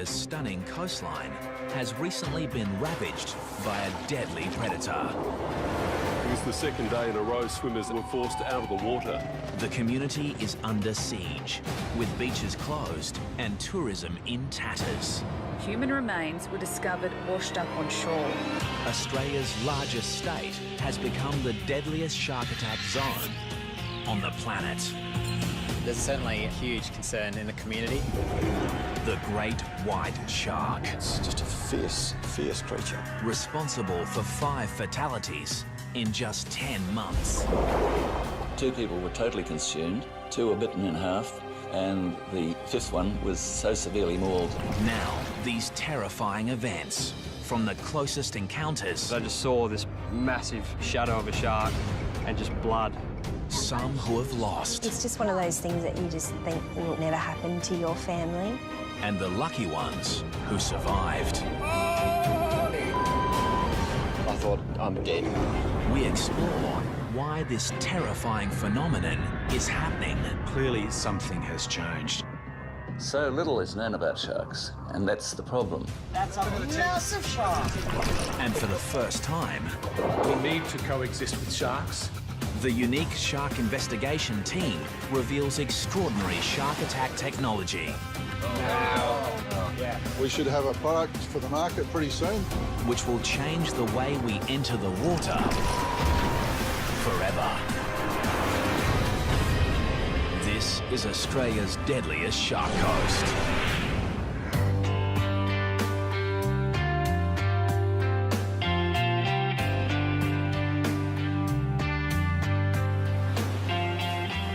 Australia's stunning coastline has recently been ravaged by a deadly predator. It was the second day in a row swimmers were forced out of the water. The community is under siege, with beaches closed and tourism in tatters. Human remains were discovered washed up on shore. Australia's largest state has become the deadliest shark attack zone on the planet. There's certainly a huge concern in the community. The great white shark. It's just a fierce, fierce creature. Responsible for 5 fatalities in just 10 months. 2 people were totally consumed, 2 were bitten in half, and the 5th one was so severely mauled. Now, these terrifying events, from the closest encounters, I just saw this massive shadow of a shark and just blood. some who have lost, It's just one of those things that you just think will never happen to your family. and the lucky ones who survived. I thought, I'm dead. We explore why this terrifying phenomenon is happening. Clearly something has changed. So little is known about sharks, and that's the problem. That's a massive shark. And for the first time, We need to coexist with sharks. the unique shark investigation team reveals extraordinary shark attack technology, We should have a product for the market pretty soon. which will change the way we enter the water forever. This is Australia's deadliest shark coast.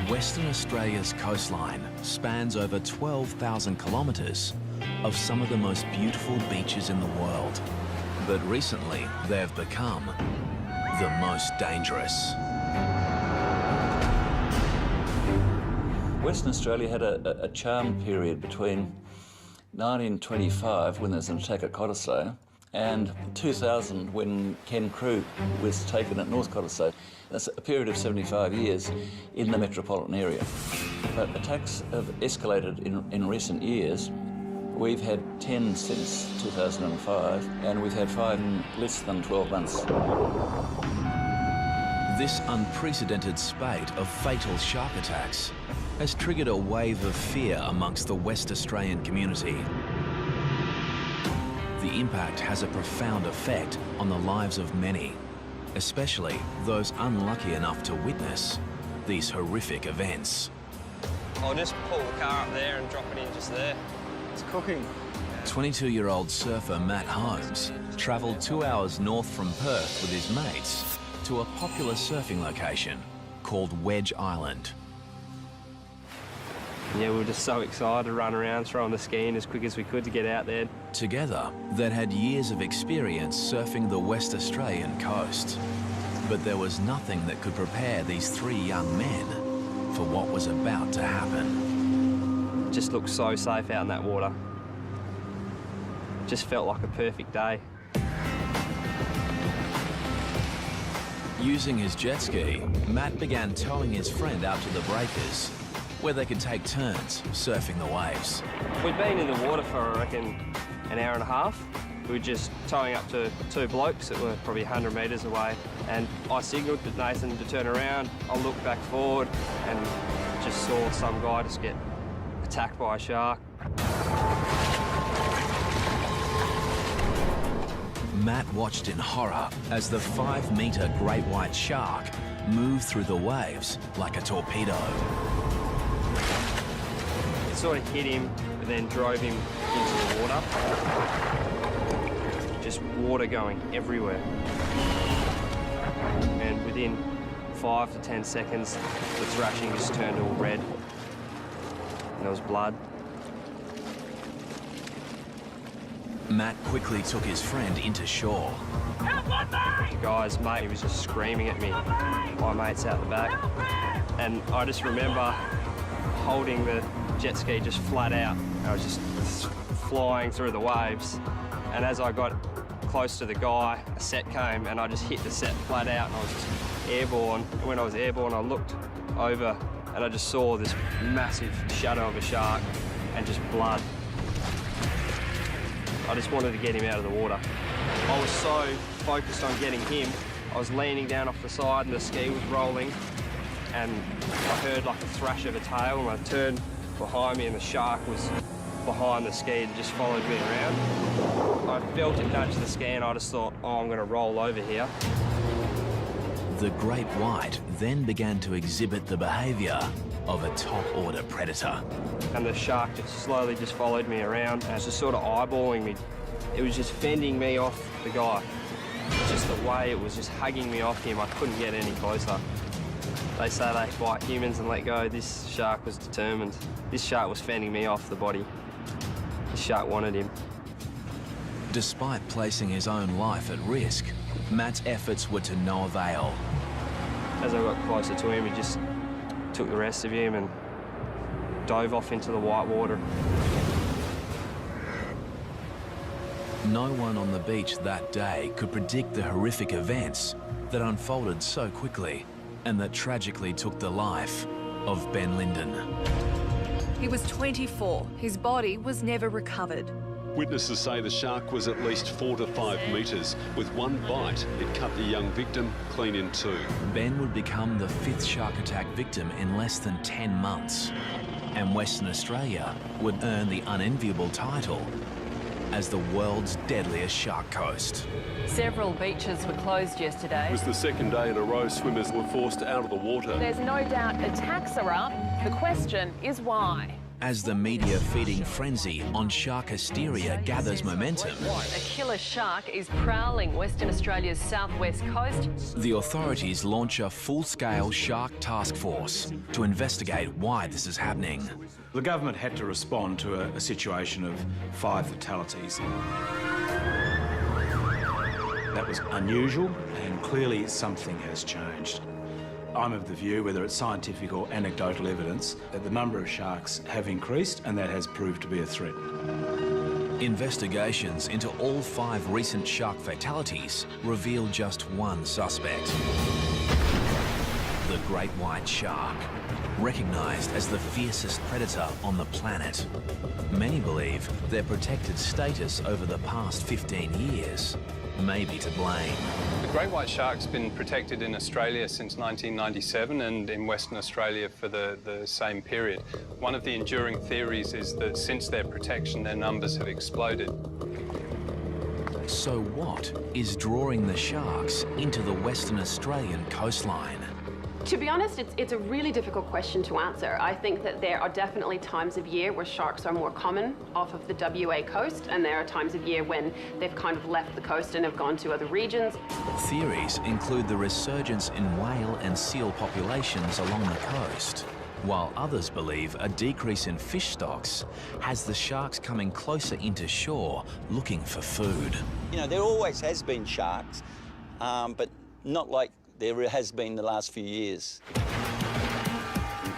Western Australia's coastline spans over 12,000 kilometres of some of the most beautiful beaches in the world. But recently, they've become the most dangerous. Western Australia had a charmed period between 1925, when there was an attack at Cottesloe, and 2000, when Ken Crew was taken at North Cottesloe. That's a period of 75 years in the metropolitan area. But attacks have escalated in recent years. We've had 10 since 2005, and we've had 5 in less than 12 months. This unprecedented spate of fatal shark attacks has triggered a wave of fear amongst the West Australian community. The impact has a profound effect on the lives of many, especially those unlucky enough to witness these horrific events. I'll just pull the car up there and drop it in just there. It's cooking. 22-year-old surfer Matt Holmes travelled 2 hours north from Perth with his mates to a popular surfing location called Wedge Island. Yeah, we were just so excited to run around throwing the ski in as quick as we could to get out there. Together, they'd had years of experience surfing the West Australian coast. But there was nothing that could prepare these 3 young men for what was about to happen. It just looked so safe out in that water. Just felt like a perfect day. Using his jet ski, Matt began towing his friend out to the breakers, where they could take turns surfing the waves. We'd been in the water for, I reckon, an hour and a half. We were just towing up to 2 blokes that were probably 100 metres away, and I signalled to Nathan to turn around. I looked back forward and just saw some guy just get attacked by a shark. Matt watched in horror as the 5-metre great white shark moved through the waves like a torpedo. It sort of hit him, but then drove him into the water. Just water going everywhere. And within 5 to 10 seconds, the thrashing just turned all red. And there was blood. Matt quickly took his friend into shore. The guy's mate, he was just screaming at me. My mate's out the back. And I just remember holding the jet ski just flat out. I was just flying through the waves. And as I got close to the guy, a set came and I just hit the set flat out and I was just airborne. And when I was airborne, I looked over and I just saw this massive shadow of a shark and just blood. I just wanted to get him out of the water. I was so focused on getting him, I was leaning down off the side and the ski was rolling, and I heard like a thrash of a tail, and I turned behind me and the shark was behind the ski and just followed me around. I felt it nudge the ski and I just thought, oh, I'm going to roll over here. The great white then began to exhibit the behaviour of a top-order predator. And the shark just slowly just followed me around and was just sort of eyeballing me. It was just fending me off the guy. Just the way it was just hugging me off him, I couldn't get any closer. They say they bite humans and let go. This shark was determined. This shark was fending me off the body. The shark wanted him. Despite placing his own life at risk, Matt's efforts were to no avail. As I got closer to him, he just took the rest of him and dove off into the white water. No one on the beach that day could predict the horrific events that unfolded so quickly and that tragically took the life of Ben Linden. He was 24. His body was never recovered. Witnesses say the shark was at least 4 to 5 metres. With one bite, it cut the young victim clean in two. Ben would become the 5th shark attack victim in less than 10 months, and Western Australia would earn the unenviable title as the world's deadliest shark coast. Several beaches were closed yesterday. It was the second day in a row swimmers were forced out of the water. There's no doubt attacks are up. The question is why. As the media feeding frenzy on shark hysteria gathers momentum, A killer shark is prowling Western Australia's southwest coast. the authorities launch a full-scale shark task force to investigate why this is happening. The government had to respond to a situation of 5 fatalities. That was unusual, and clearly something has changed. I'm of the view, whether it's scientific or anecdotal evidence, that the number of sharks have increased, and that has proved to be a threat. Investigations into all 5 recent shark fatalities reveal just one suspect. The great white shark, recognised as the fiercest predator on the planet. Many believe their protected status over the past 15 years may be to blame. The great white shark's been protected in Australia since 1997 and in Western Australia for the same period. One of the enduring theories is that since their protection, their numbers have exploded. So what is drawing the sharks into the Western Australian coastline? To be honest, it's a really difficult question to answer. I think that there are definitely times of year where sharks are more common off of the WA coast, and there are times of year when they've kind of left the coast and have gone to other regions. Theories include the resurgence in whale and seal populations along the coast, while others believe a decrease in fish stocks has the sharks coming closer into shore looking for food. You know, there always has been sharks, but not like there has been the last few years.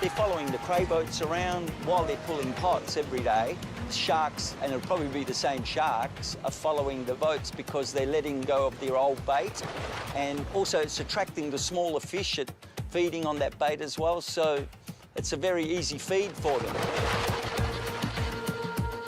They're following the prey boats around while they're pulling pots every day. Sharks, and it'll probably be the same sharks, are following the boats because they're letting go of their old bait. And also it's attracting the smaller fish at feeding on that bait as well, so it's a very easy feed for them.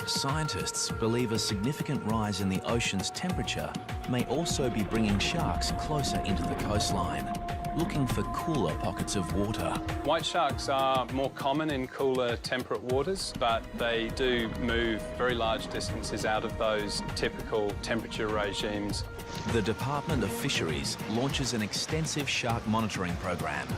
Scientists believe a significant rise in the ocean's temperature may also be bringing sharks closer into the coastline, looking for cooler pockets of water. White sharks are more common in cooler temperate waters, but they do move very large distances out of those typical temperature regimes. The Department of Fisheries launches an extensive shark monitoring program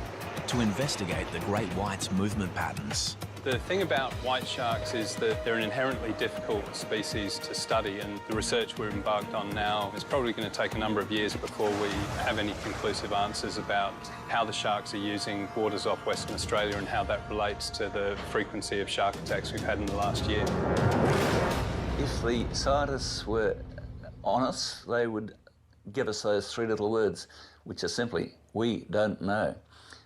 to investigate the great white's movement patterns. The thing about white sharks is that they're an inherently difficult species to study, and the research we're embarked on now is probably going to take a number of years before we have any conclusive answers about how the sharks are using waters off Western Australia and how that relates to the frequency of shark attacks we've had in the last year. If the scientists were honest, they would give us those 3 little words, which are simply, we don't know.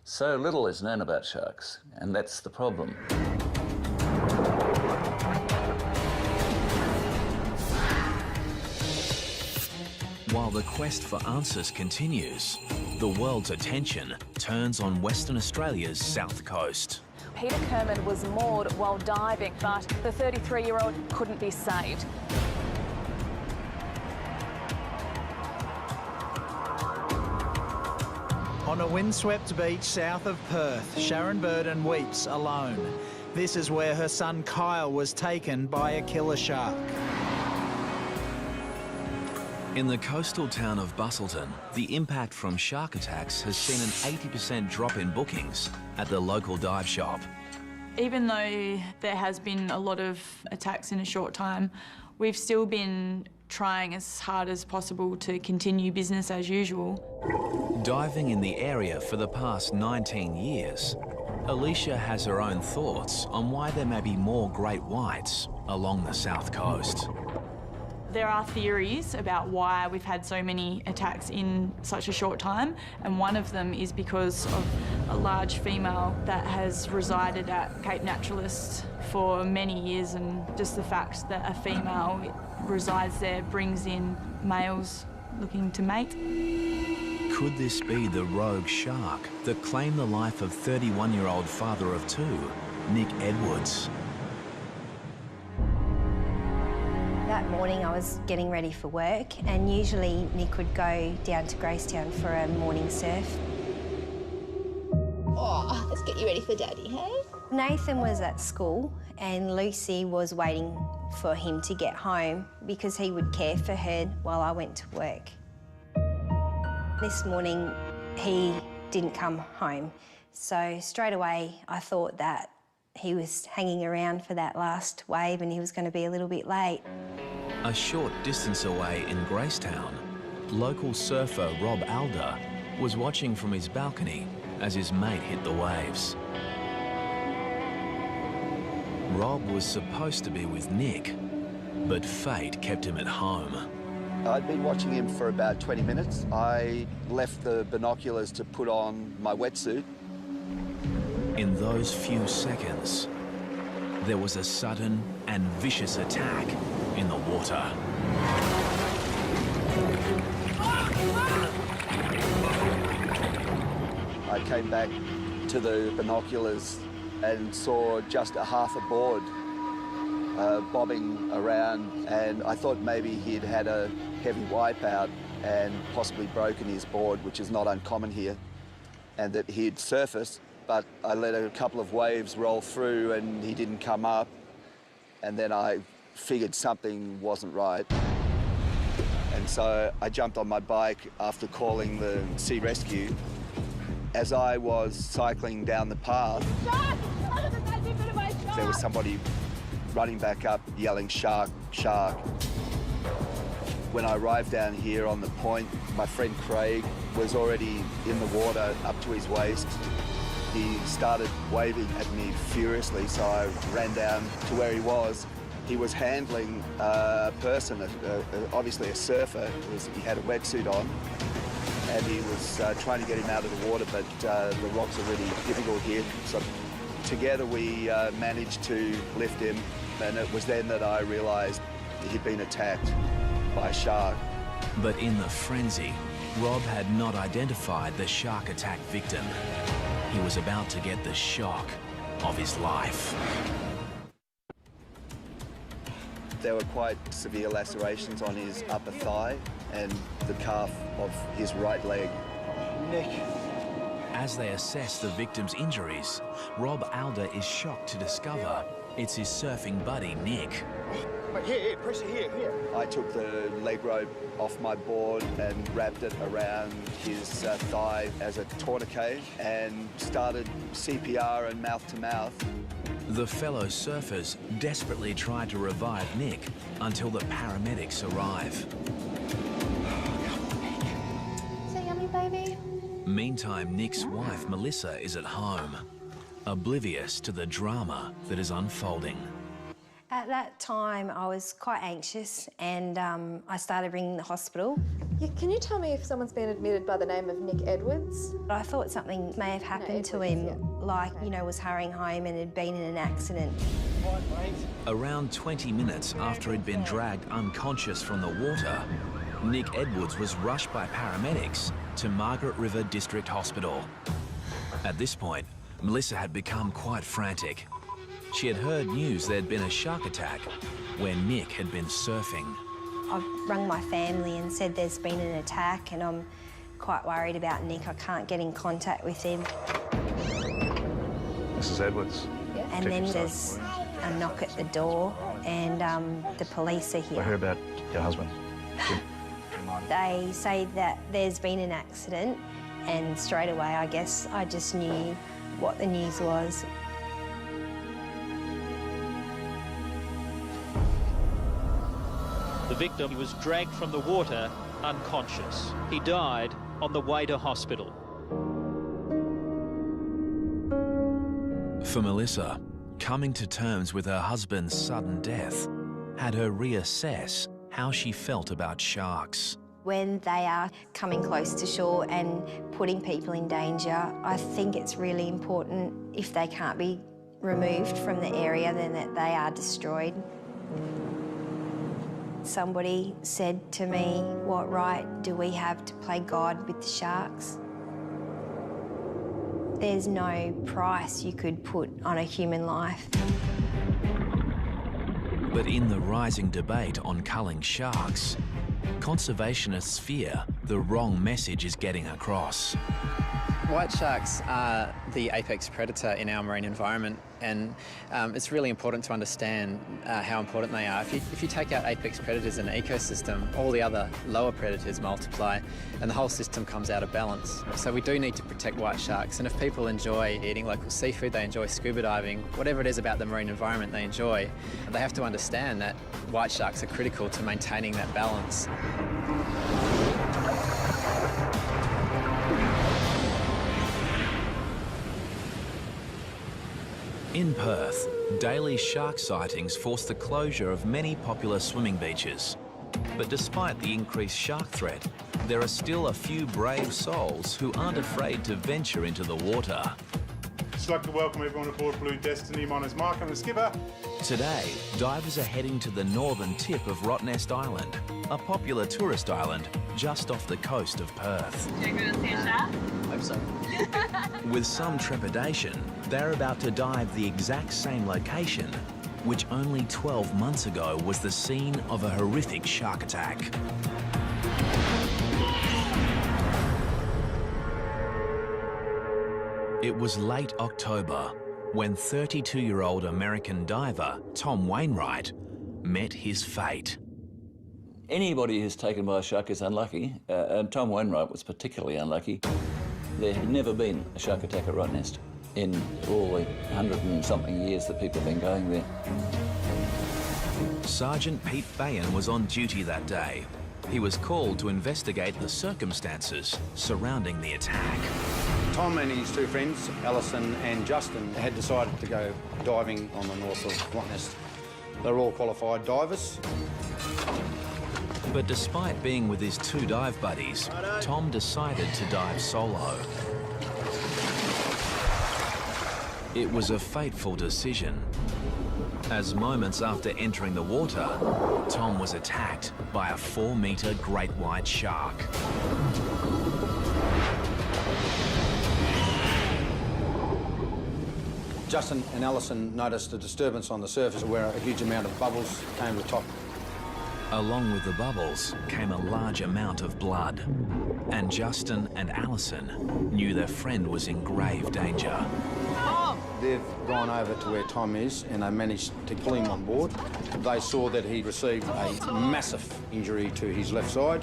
So little is known about sharks, and that's the problem. While the quest for answers continues, the world's attention turns on Western Australia's south coast. Peter Kerman was moored while diving, but the 33-year-old couldn't be saved. On a windswept beach south of Perth, Sharon Burden weeps alone. This is where her son Kyle was taken by a killer shark. In the coastal town of Busselton, the impact from shark attacks has seen an 80% drop in bookings at the local dive shop. Even though there has been a lot of attacks in a short time, we've still been trying as hard as possible to continue business as usual. Diving in the area for the past 19 years, Alicia has her own thoughts on why there may be more great whites along the south coast. There are theories about why we've had so many attacks in such a short time, and one of them is because of a large female that has resided at Cape Naturalist for many years, and just the fact that a female resides there brings in males looking to mate. Could this be the rogue shark that claimed the life of 31-year-old father of two, Nick Edwards? That morning I was getting ready for work, and usually Nick would go down to Gracetown for a morning surf. Oh, let's get you ready for Daddy, hey? Nathan was at school and Lucy was waiting for him to get home because he would care for her while I went to work. This morning he didn't come home, so straight away I thought that he was hanging around for that last wave and he was going to be a little bit late. A short distance away in Gracetown, local surfer Rob Alder was watching from his balcony as his mate hit the waves. Rob was supposed to be with Nick, but fate kept him at home. I'd been watching him for about 20 minutes. I left the binoculars to put on my wetsuit. In those few seconds, there was a sudden and vicious attack in the water. I came back to the binoculars and saw just a half a board bobbing around, and I thought maybe he'd had a heavy wipeout and possibly broken his board, which is not uncommon here, and that he'd surfaced, but I let a couple of waves roll through and he didn't come up, and then I figured something wasn't right. And so I jumped on my bike after calling the Sea Rescue. As I was cycling down the path, there was somebody running back up, yelling, "Shark, shark." When I arrived down here on the point, my friend Craig was already in the water up to his waist. He started waving at me furiously, so I ran down to where he was. He was handling a person, obviously a surfer. He had a wetsuit on, and he was trying to get him out of the water, but the rocks are really difficult here. So together we managed to lift him, and it was then that I realised he'd been attacked by a shark. But in the frenzy, Rob had not identified the shark attack victim. He was about to get the shock of his life. There were quite severe lacerations on his upper thigh and the calf of his right leg. Nick. As they assess the victim's injuries, Rob Alder is shocked to discover it's his surfing buddy, Nick. Here, pressure here. I took the leg rope off my board and wrapped it around his thigh as a tourniquet and started CPR and mouth-to-mouth. The fellow surfers desperately tried to revive Nick until the paramedics arrive. Say yummy, baby. Meantime, Nick's wife, Melissa, is at home, oblivious to the drama that is unfolding. At that time, I was quite anxious and I started ringing the hospital. Yeah, can you tell me if someone's been admitted by the name of Nick Edwards? I thought something may have happened to him, like, you know, was hurrying home and had been in an accident. Around 20 minutes after he'd been dragged unconscious from the water, Nick Edwards was rushed by paramedics to Margaret River District Hospital. At this point, Melissa had become quite frantic. She had heard news there'd been a shark attack where Nick had been surfing. I've rung my family and said there's been an attack and I'm quite worried about Nick. I can't get in contact with him. Mrs. Edwards. And then there's a knock at the door and the police are here. I hear about your husband. They say that there's been an accident and straight away, I guess, I just knew what the news was. The victim was dragged from the water unconscious. He died on the way to hospital. For Melissa, coming to terms with her husband's sudden death had her reassess how she felt about sharks. When they are coming close to shore and putting people in danger, I think it's really important, if they can't be removed from the area, then that they are destroyed. Somebody said to me, what right do we have to play God with the sharks? There's no price you could put on a human life. But in the rising debate on culling sharks, conservationists fear the wrong message is getting across. White sharks are the apex predator in our marine environment, and it's really important to understand how important they are. If you take out apex predators in an ecosystem, all the other lower predators multiply and the whole system comes out of balance. So we do need to protect white sharks, and if people enjoy eating local seafood, they enjoy scuba diving, whatever it is about the marine environment they enjoy, they have to understand that white sharks are critical to maintaining that balance. In Perth, daily shark sightings forced the closure of many popular swimming beaches. But despite the increased shark threat, there are still a few brave souls who aren't afraid to venture into the water. I'd like to welcome everyone aboard Blue Destiny. My name's Mark, I'm the skipper. Today, divers are heading to the northern tip of Rottnest Island, a popular tourist island just off the coast of Perth. Do you want to see a shark? Hope so. With some trepidation, they're about to dive the exact same location, which only 12 months ago was the scene of a horrific shark attack. It was late October when 32-year-old American diver Tom Wainwright met his fate. Anybody who's taken by a shark is unlucky, and Tom Wainwright was particularly unlucky. There had never been a shark attack at Rottnest in all the 100 and something years that people have been going there. Sergeant Pete Bayan was on duty that day. He was called to investigate the circumstances surrounding the attack. Tom and his two friends, Alison and Justin, had decided to go diving on the north of Rottnest. They're all qualified divers. But despite being with his two dive buddies, Tom decided to dive solo. It was a fateful decision, as moments after entering the water, Tom was attacked by a 4-metre great white shark. Justin and Alison noticed a disturbance on the surface where a huge amount of bubbles came to the top. Along with the bubbles came a large amount of blood, and Justin and Alison knew their friend was in grave danger. They've gone over to where Tom is and they managed to pull him on board. They saw that he received a massive injury to his left side.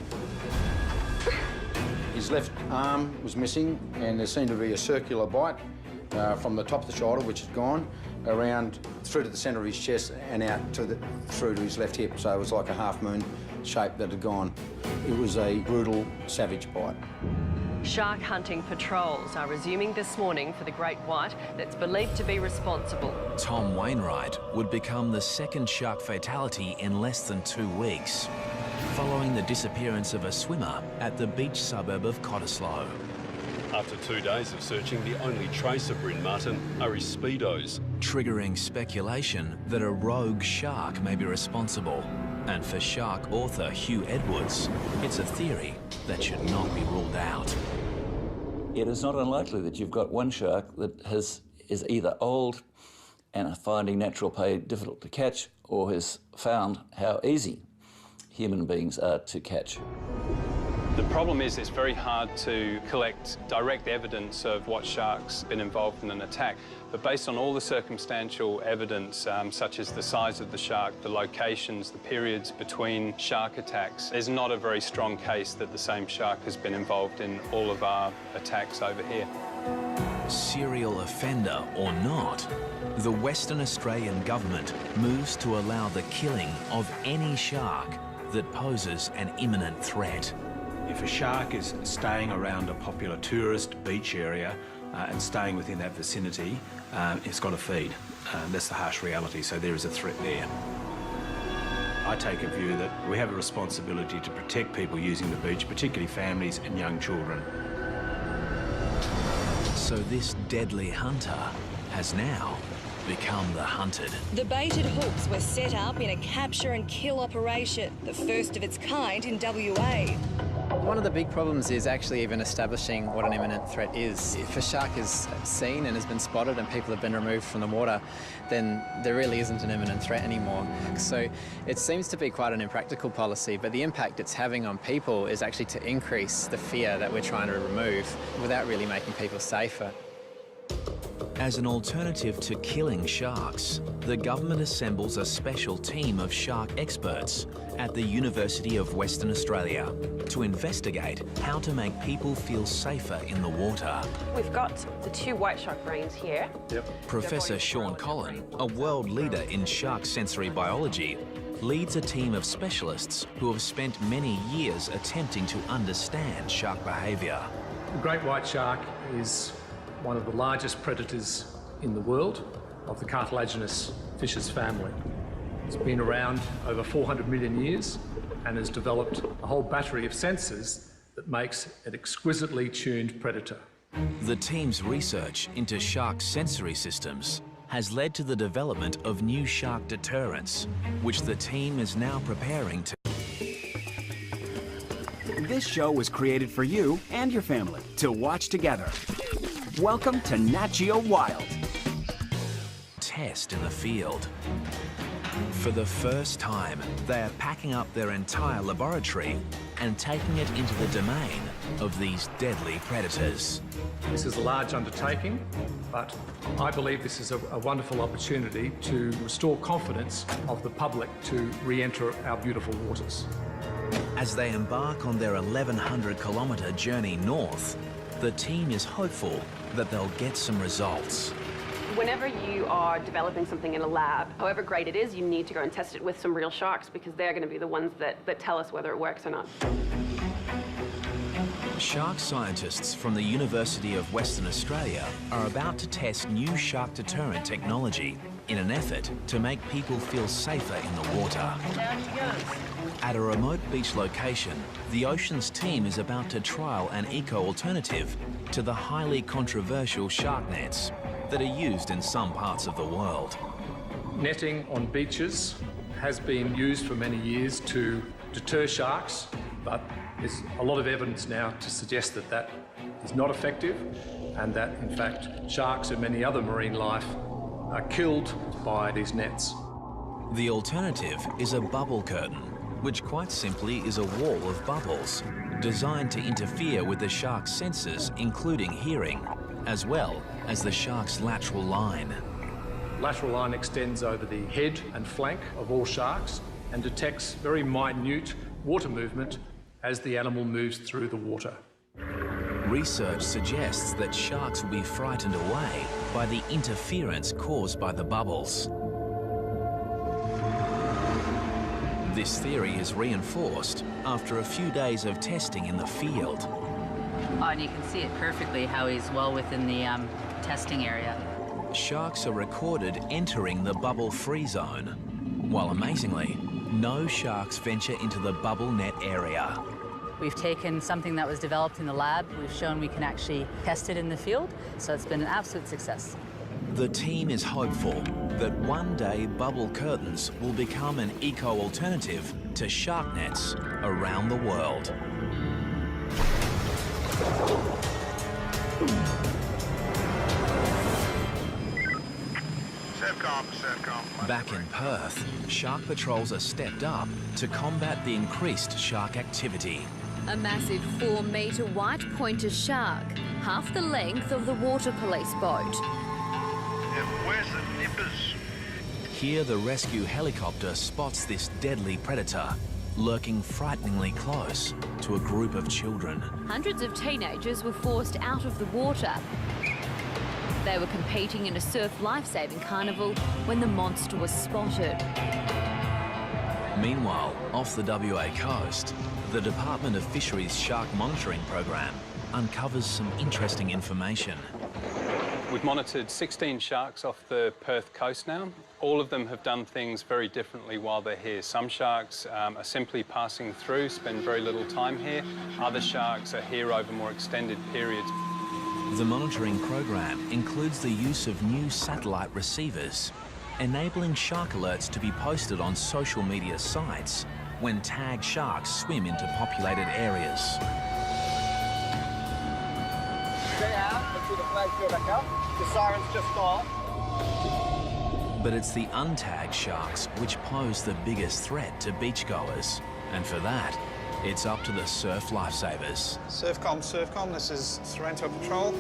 His left arm was missing and there seemed to be a circular bite from the top of the shoulder, which had gone around through to the centre of his chest and out to through to his left hip. So it was like a half-moon shape that had gone. It was a brutal, savage bite. Shark hunting patrols are resuming this morning for the great white that's believed to be responsible. Tom Wainwright would become the second shark fatality in less than 2 weeks, following the disappearance of a swimmer at the beach suburb of Cottesloe. After 2 days of searching, the only trace of Bryn Martin are his speedos, triggering speculation that a rogue shark may be responsible. And for shark author Hugh Edwards, it's a theory that should not be ruled out. It is not unlikely that you've got one shark that is either old and finding natural prey difficult to catch, or has found how easy human beings are to catch. The problem is it's very hard to collect direct evidence of what shark's been involved in an attack. But based on all the circumstantial evidence, such as the size of the shark, the locations, the periods between shark attacks, there's not a very strong case that the same shark has been involved in all of our attacks over here. Serial offender or not, the Western Australian government moves to allow the killing of any shark that poses an imminent threat. If a shark is staying around a popular tourist beach area and staying within that vicinity, it's got to feed. That's the harsh reality, so there is a threat there. I take a view that we have a responsibility to protect people using the beach, particularly families and young children. So this deadly hunter has now become the hunted. The baited hooks were set up in a capture and kill operation, the first of its kind in WA. One of the big problems is actually even establishing what an imminent threat is. If a shark is seen and has been spotted and people have been removed from the water, then there really isn't an imminent threat anymore. So it seems to be quite an impractical policy, but the impact it's having on people is actually to increase the fear that we're trying to remove without really making people safer. As an alternative to killing sharks, the government assembles a special team of shark experts at the University of Western Australia to investigate how to make people feel safer in the water. We've got the 2 white shark brains here. Professor Sean Collin, a world leader in shark sensory biology, leads a team of specialists who have spent many years attempting to understand shark behaviour. The great white shark is one of the largest predators in the world of the cartilaginous fishes family. It's been around over 400 million years and has developed a whole battery of sensors that makes an exquisitely tuned predator. The team's research into shark sensory systems has led to the development of new shark deterrents, which the team is now preparing to. This show was created for you and your family to watch together. Welcome to Nat Geo Wild. Test in the field. For the first time, they are packing up their entire laboratory and taking it into the domain of these deadly predators. This is a large undertaking, but I believe this is a wonderful opportunity to restore confidence of the public to re-enter our beautiful waters. As they embark on their 1,100-kilometre journey north, the team is hopeful that they'll get some results. Whenever you are developing something in a lab, however great it is, you need to go and test it with some real sharks because they're going to be the ones that tell us whether it works or not. Shark scientists from the University of Western Australia are about to test new shark deterrent technology in an effort to make people feel safer in the water. At a remote beach location, the Oceans team is about to trial an eco-alternative to the highly controversial shark nets that are used in some parts of the world. Netting on beaches has been used for many years to deter sharks, but there's a lot of evidence now to suggest that that is not effective and that, in fact, sharks and many other marine life are killed by these nets. The alternative is a bubble curtain, which quite simply is a wall of bubbles designed to interfere with the shark's senses, including hearing, as well as the shark's lateral line. Lateral line extends over the head and flank of all sharks and detects very minute water movement as the animal moves through the water. Research suggests that sharks will be frightened away by the interference caused by the bubbles. This theory is reinforced after a few days of testing in the field. And you can see it perfectly how he's well within the testing area. Sharks are recorded entering the bubble-free zone, while amazingly, no sharks venture into the bubble net area. We've taken something that was developed in the lab, we've shown we can actually test it in the field, so it's been an absolute success. The team is hopeful that one day bubble curtains will become an eco-alternative to shark nets around the world. Back in Perth, shark patrols are stepped up to combat the increased shark activity. A massive 4-metre white pointer shark, half the length of the water police boat. Where's the nippers? Here, the rescue helicopter spots this deadly predator, lurking frighteningly close to a group of children. Hundreds of teenagers were forced out of the water. They were competing in a surf lifesaving carnival when the monster was spotted. Meanwhile, off the WA coast, the Department of Fisheries Shark Monitoring Program uncovers some interesting information. We've monitored 16 sharks off the Perth coast now. All of them have done things very differently while they're here. Some sharks are simply passing through, spend very little time here. Other sharks are here over more extended periods. The monitoring program includes the use of new satellite receivers, enabling shark alerts to be posted on social media sites when tagged sharks swim into populated areas. Stay out until the flags go back up. The siren's just gone. But it's the untagged sharks which pose the biggest threat to beachgoers. And for that, it's up to the surf lifesavers. Surfcom, this is Sorrento Patrol.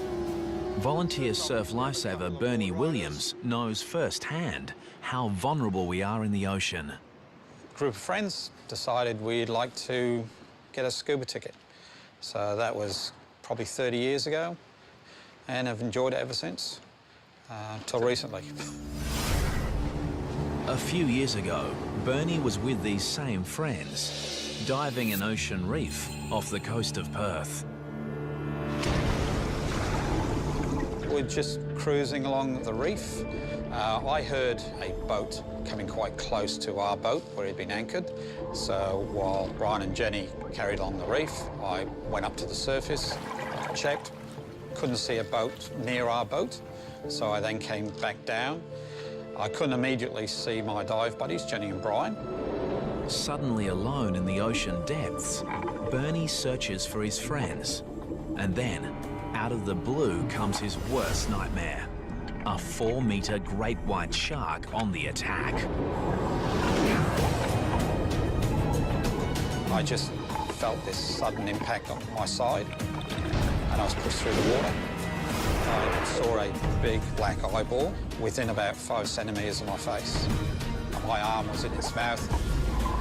Volunteer surf lifesaver Bernie Williams knows firsthand how vulnerable we are in the ocean. A group of friends decided we'd like to get a scuba ticket. So that was probably 30 years ago, and I've enjoyed it ever since, till recently. A few years ago, Bernie was with these same friends, diving in Ocean Reef off the coast of Perth. We're just cruising along the reef. I heard a boat coming quite close to our boat where he'd been anchored. So while Brian and Jenny carried on the reef, I went up to the surface, checked, couldn't see a boat near our boat. So I then came back down. I couldn't immediately see my dive buddies, Jenny and Brian. Suddenly alone in the ocean depths, Bernie searches for his friends. And then, out of the blue comes his worst nightmare. A 4-metre great white shark on the attack. I just felt this sudden impact on my side, and I was pushed through the water. I saw a big black eyeball within about 5 centimetres of my face. My arm was in its mouth,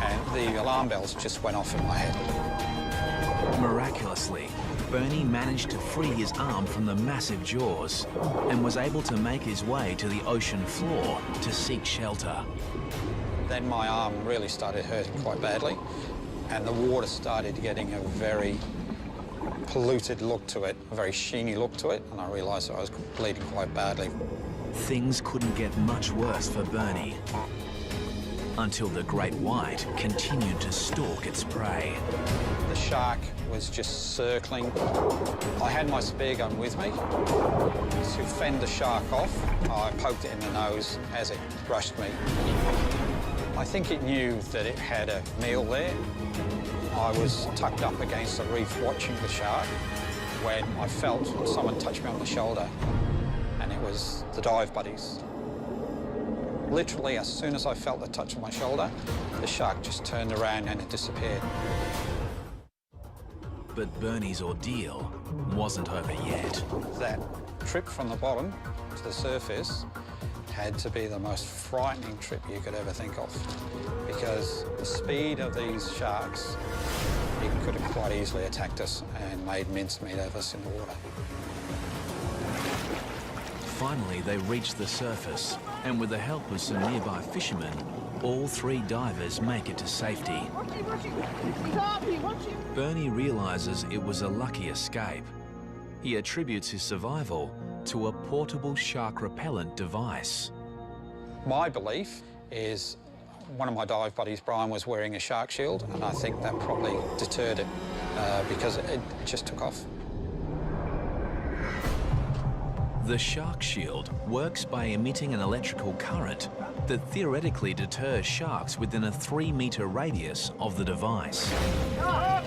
and the alarm bells just went off in my head. Miraculously, Bernie managed to free his arm from the massive jaws and was able to make his way to the ocean floor to seek shelter. Then my arm really started hurting quite badly, and the water started getting a very polluted look to it, a very sheeny look to it, and I realised that I was bleeding quite badly. Things couldn't get much worse for Bernie until the great white continued to stalk its prey. The shark was just circling. I had my spear gun with me. To fend the shark off, I poked it in the nose as it brushed me. I think it knew that it had a meal there. I was tucked up against the reef watching the shark when I felt someone touch me on the shoulder, and it was the dive buddies. Literally, as soon as I felt the touch of my shoulder, the shark just turned around and it disappeared. But Bernie's ordeal wasn't over yet. That trip from the bottom to the surface had to be the most frightening trip you could ever think of, because the speed of these sharks, it could have quite easily attacked us and made mincemeat of us in the water. Finally, they reached the surface, and with the help of some nearby fishermen, all 3 divers make it to safety. Bernie realises it was a lucky escape. He attributes his survival to a portable shark repellent device. My belief is one of my dive buddies, Brian, was wearing a shark shield, and I think that probably deterred it because it just took off. The shark shield works by emitting an electrical current that theoretically deters sharks within a 3-metre radius of the device. Shark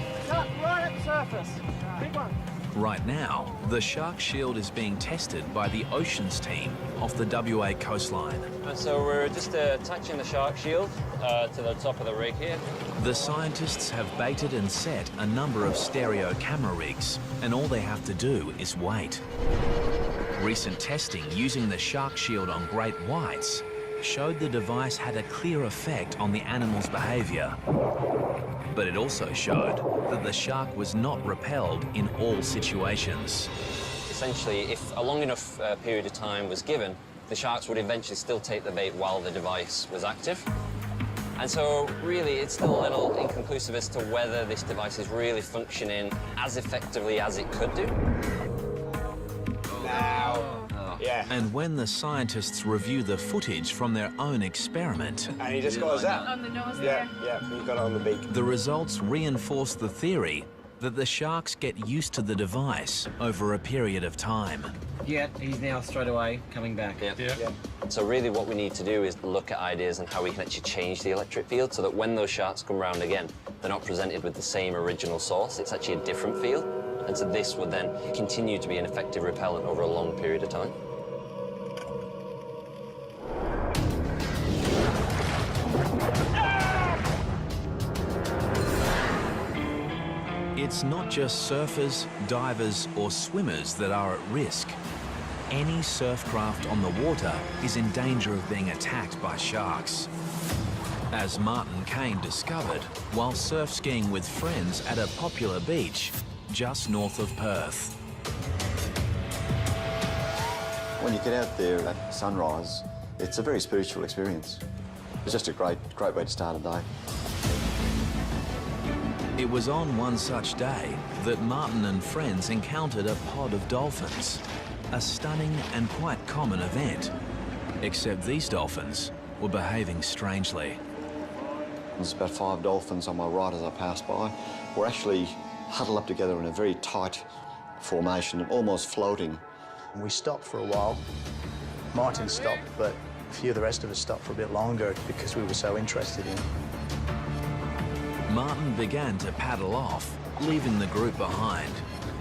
right at the surface. Big one. Right now, the Shark Shield is being tested by the Oceans team off the WA coastline. So we're just attaching the Shark Shield to the top of the rig here. The scientists have baited and set a number of stereo camera rigs, and all they have to do is wait. Recent testing using the Shark Shield on great whites showed the device had a clear effect on the animal's behaviour. But it also showed that the shark was not repelled in all situations. Essentially, if a long enough period of time was given, the sharks would eventually still take the bait while the device was active. And so, really, it's still a little inconclusive as to whether this device is really functioning as effectively as it could do. Yeah. And when the scientists review the footage from their own experiment, And he just got us out. On the nose Yeah, yeah, he got it on the beak. the results reinforce the theory that the sharks get used to the device over a period of time. Yeah, he's now straight away coming back. Yeah. So really what we need to do is look at ideas and how we can actually change the electric field so that when those sharks come round again, they're not presented with the same original source. It's actually a different field. And so this would then continue to be an effective repellent over a long period of time. It's not just surfers, divers or swimmers that are at risk. Any surf craft on the water is in danger of being attacked by sharks. As Martin Kane discovered while surf skiing with friends at a popular beach just north of Perth. When you get out there at sunrise, it's a very spiritual experience. It's just a great way to start a day. It was on one such day that Martin and friends encountered a pod of dolphins, a stunning and quite common event. Except these dolphins were behaving strangely. There's about 5 dolphins on my right as I passed by. We're actually huddled up together in a very tight formation, almost floating. We stopped for a while. Martin stopped, but a few of the rest of us stopped for a bit longer because we were so interested in it. Martin began to paddle off, leaving the group behind.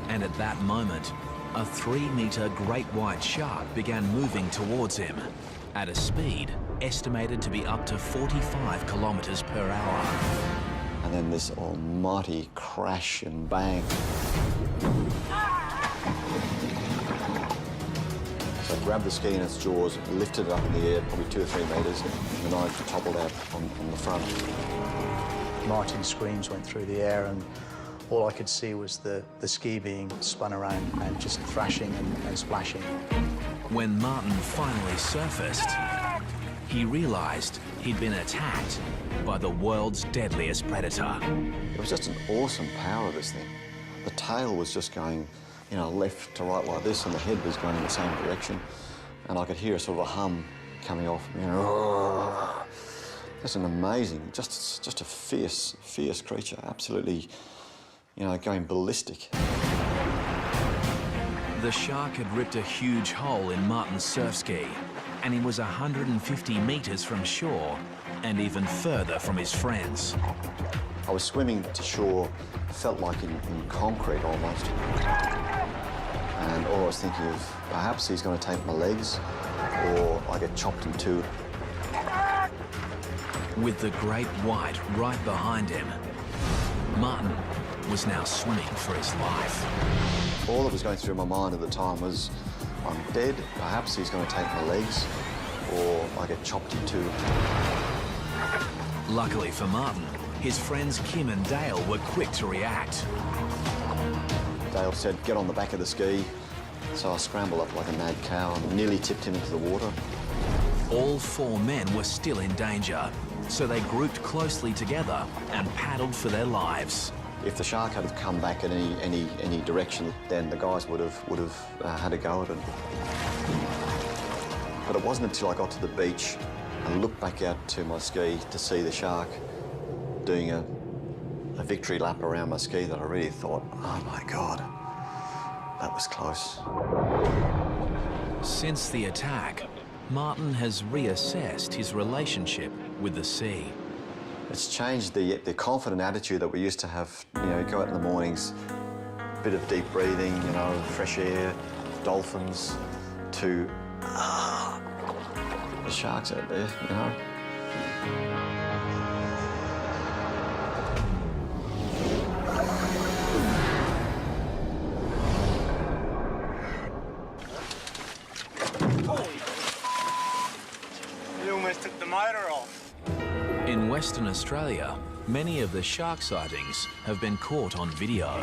And at that moment, a 3-metre great white shark began moving towards him at a speed estimated to be up to 45 kilometres per hour. And then this almighty crash and bang. So I grabbed the ski in its jaws, lifted it up in the air, probably 2 or 3 metres, and then I toppled out on the front. Martin's screams went through the air, and all I could see was the ski being spun around and just thrashing and splashing. When Martin finally surfaced, he realised he'd been attacked by the world's deadliest predator. It was just an awesome power of this thing. The tail was just going, you know, left to right like this, and the head was going in the same direction. And I could hear a sort of a hum coming off, you know. Just an amazing, just a fierce creature, absolutely, you know, going ballistic. The shark had ripped a huge hole in Martin's surf ski, and he was 150 metres from shore and even further from his friends. I was swimming to shore, felt like in concrete almost. And all I was thinking of, perhaps he's going to take my legs, or I get chopped in two. With the great white right behind him, Martin was now swimming for his life. All that was going through my mind at the time was, I'm dead, perhaps he's going to take my legs, or I get chopped in two. Luckily for Martin, his friends Kim and Dale were quick to react. Dale said, get on the back of the ski. So I scrambled up like a mad cow and nearly tipped him into the water. All 4 men were still in danger, so they grouped closely together and paddled for their lives. If the shark had come back in any direction, then the guys would have had a go at it. But it wasn't until I got to the beach and looked back out to my ski to see the shark doing a victory lap around my ski that I really thought, oh my God, that was close. Since the attack, Martin has reassessed his relationship with the sea. It's changed the confident attitude that we used to have, you know, go out in the mornings, bit of deep breathing, you know, fresh air, dolphins, to the sharks out there, you know. You almost took the motor off. In Western Australia, many of the shark sightings have been caught on video.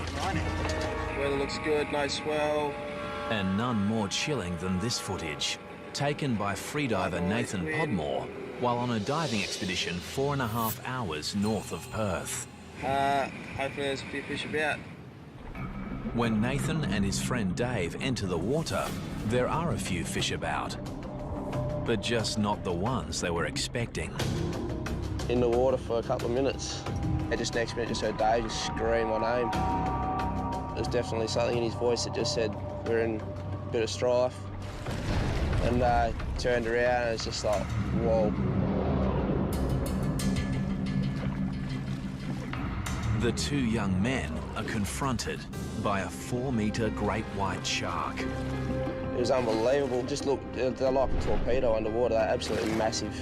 Weather looks good, no swell. And none more chilling than this footage, taken by freediver Nathan Podmore while on a diving expedition 4.5 hours north of Perth. Hopefully there's a few fish about. When Nathan and his friend Dave enter the water, there are a few fish about, but just not the ones they were expecting. In the water for a couple of minutes. And just next minute, just heard Dave just scream my name. There was definitely something in his voice that just said, we're in a bit of strife. And turned around and it's just like, whoa. The two young men are confronted by a 4-metre great white shark. It was unbelievable. Just look, they're like a torpedo underwater. They're absolutely massive.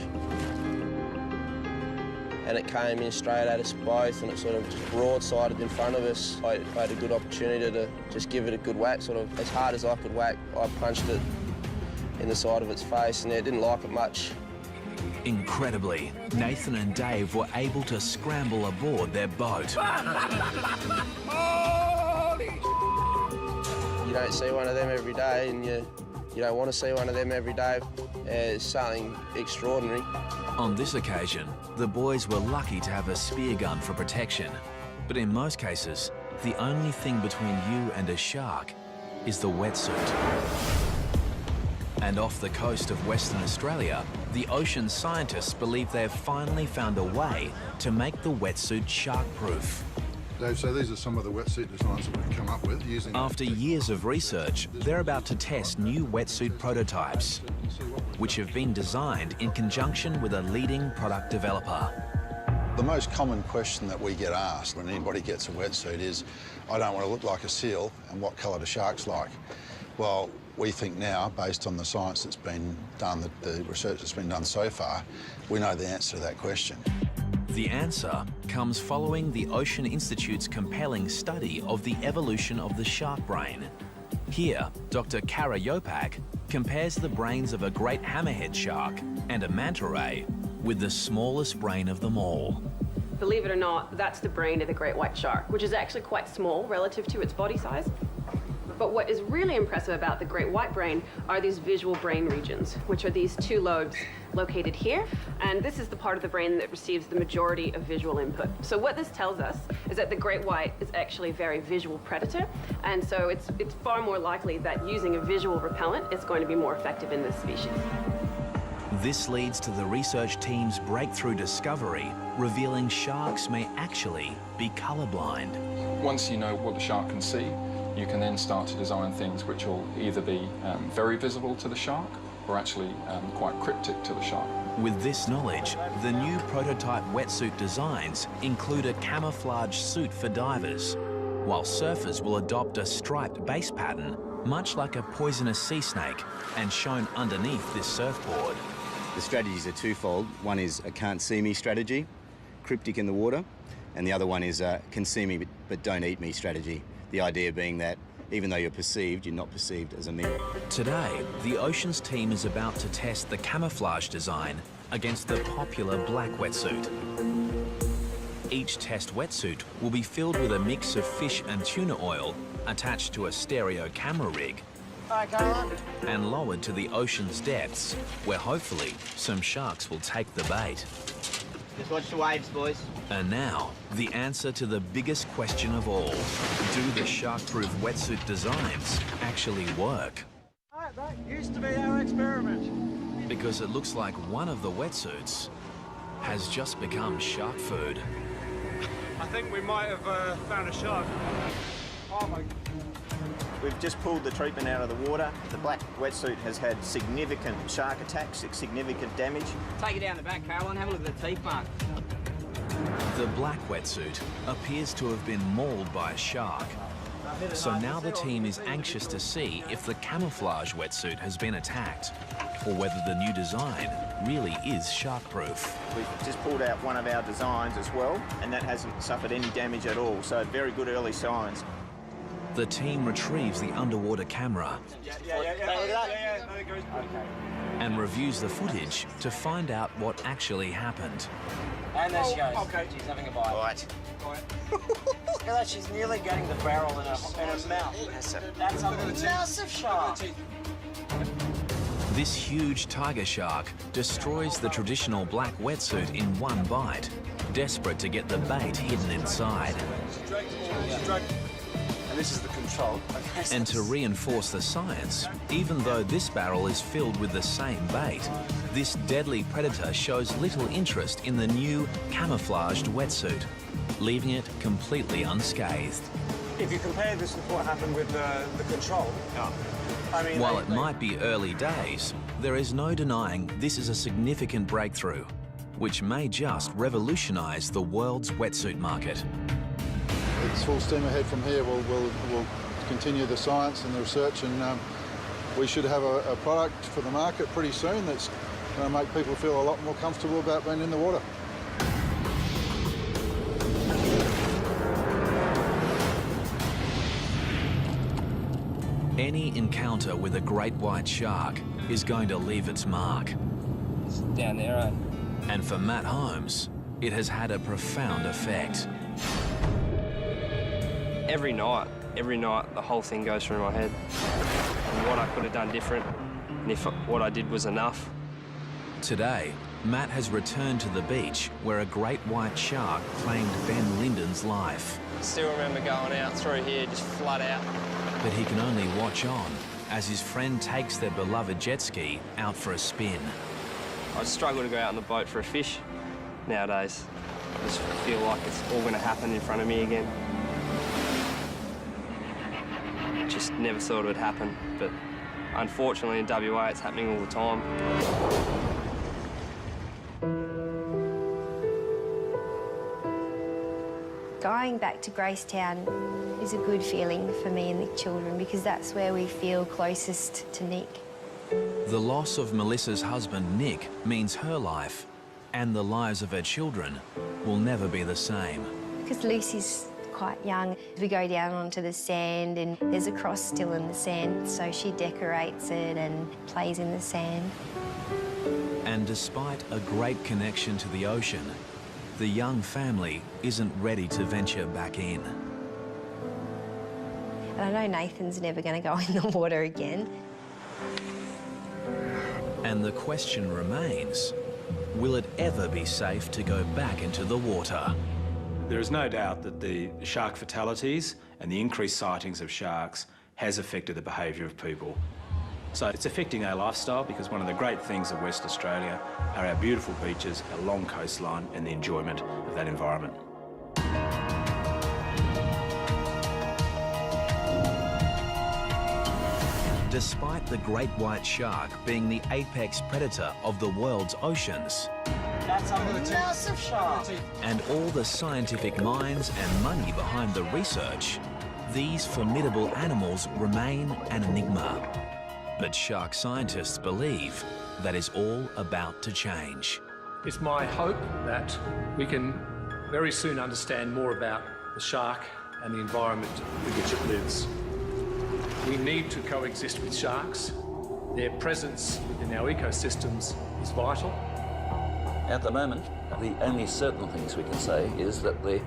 And it came in straight at us both, and it sort of just broadsided in front of us. I had a good opportunity to just give it a good whack, sort of as hard as I could whack. I punched it in the side of its face, and it didn't like it much. Incredibly, Nathan and Dave were able to scramble aboard their boat. You don't see one of them every day, and you don't want to see one of them every day. It's something extraordinary. On this occasion, the boys were lucky to have a spear gun for protection. But in most cases, the only thing between you and a shark is the wetsuit. And off the coast of Western Australia, the ocean scientists believe they've finally found a way to make the wetsuit shark-proof. Dave, so these are some of the wetsuit designs that we've come up with using... After years of research, they're about to test new wetsuit prototypes, which have been designed in conjunction with a leading product developer. The most common question that we get asked when anybody gets a wetsuit is, I don't want to look like a seal, and what colour do sharks like? Well, we think now, based on the science that's been done, the research that's been done so far, we know the answer to that question. The answer comes following the Ocean Institute's compelling study of the evolution of the shark brain. Here, Dr. Kara Yopak compares the brains of a great hammerhead shark and a manta ray with the smallest brain of them all. Believe it or not, that's the brain of the great white shark, which is actually quite small relative to its body size. But what is really impressive about the great white brain are these visual brain regions, which are these two lobes located here. And this is the part of the brain that receives the majority of visual input. So what this tells us is that the great white is actually a very visual predator. And so it's far more likely that using a visual repellent is going to be more effective in this species. This leads to the research team's breakthrough discovery, revealing sharks may actually be colorblind. Once you know what the shark can see, you can then start to design things which will either be very visible to the shark or actually quite cryptic to the shark. With this knowledge, the new prototype wetsuit designs include a camouflage suit for divers, while surfers will adopt a striped base pattern, much like a poisonous sea snake, and shown underneath this surfboard. The strategies are twofold. One is a can't see me strategy, cryptic in the water, and the other one is a can see me but don't eat me strategy. The idea being that even though you're perceived, you're not perceived as a meal. Today, the Oceans team is about to test the camouflage design against the popular black wetsuit. Each test wetsuit will be filled with a mix of fish and tuna oil attached to a stereo camera rig and lowered to the ocean's depths, where hopefully some sharks will take the bait. Just watch the waves, boys. And now, the answer to the biggest question of all. Do the shark-proof wetsuit designs actually work? That used to be our experiment. Because it looks like one of the wetsuits has just become shark food. I think we might have found a shark. Oh my... We've just pulled the treatment out of the water. The black wetsuit has had significant shark attacks, significant damage. Take it down the back, Caroline. Have a look at the teeth mark. The black wetsuit appears to have been mauled by a shark, So now the team is anxious to see if the camouflage wetsuit has been attacked, or whether the new design really is shark-proof. We've just pulled out one of our designs as well, and that hasn't suffered any damage at all, so very good early signs. The team retrieves the underwater camera and reviews the footage to find out what actually happened. And there she goes. Okay. She's having a bite. Right. Look at that, she's nearly getting the barrel in her mouth. That's a massive shark. This huge tiger shark destroys the traditional black wetsuit in one bite, desperate to get the bait hidden inside. And this is the control. Okay. And to reinforce the science, even though this barrel is filled with the same bait, this deadly predator shows little interest in the new camouflaged wetsuit, leaving it completely unscathed. If you compare this with what happened with the control, I mean, while it might be early days, there is no denying this is a significant breakthrough, which may just revolutionise the world's wetsuit market. It's full steam ahead from here. We'll continue the science and the research, and we should have a product for the market pretty soon that's going to make people feel a lot more comfortable about being in the water. Any encounter with a great white shark is going to leave its mark. It's down there, right? And for Matt Holmes, it has had a profound effect. Every night, the whole thing goes through my head. And what I could have done different, and if what I did was enough. Today, Matt has returned to the beach where a great white shark claimed Ben Linden's life. Still remember going out through here, just flat out. But he can only watch on as his friend takes their beloved jet ski out for a spin. I struggle to go out on the boat for a fish nowadays. I just feel like it's all going to happen in front of me again. Just never thought it would happen, but unfortunately in WA it's happening all the time. Going back to Gracetown is a good feeling for me and the children because that's where we feel closest to Nick. The loss of Melissa's husband, Nick, means her life and the lives of her children will never be the same. Because Lucy's quite young, we go down onto the sand and there's a cross still in the sand, so she decorates it and plays in the sand. And despite a great connection to the ocean, the young family isn't ready to venture back in. And I know Nathan's never going to go in the water again. And the question remains, will it ever be safe to go back into the water? There is no doubt that the shark fatalities and the increased sightings of sharks has affected the behaviour of people. So it's affecting our lifestyle because one of the great things of West Australia are our beautiful beaches, our long coastline and the enjoyment of that environment. Despite the great white shark being the apex predator of the world's oceans, That's a massive shark. and all the scientific minds and money behind the research, these formidable animals remain an enigma. But shark scientists believe that is all about to change. It's my hope that we can very soon understand more about the shark and the environment in which it lives. We need to coexist with sharks. Their presence within our ecosystems is vital. At the moment, the only certain things we can say is that there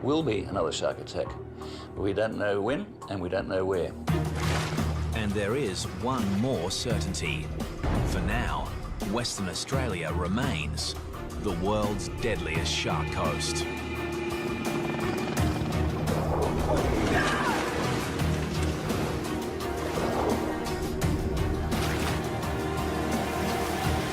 will be another shark attack. We don't know when and we don't know where. And there is one more certainty. For now, Western Australia remains the world's deadliest shark coast.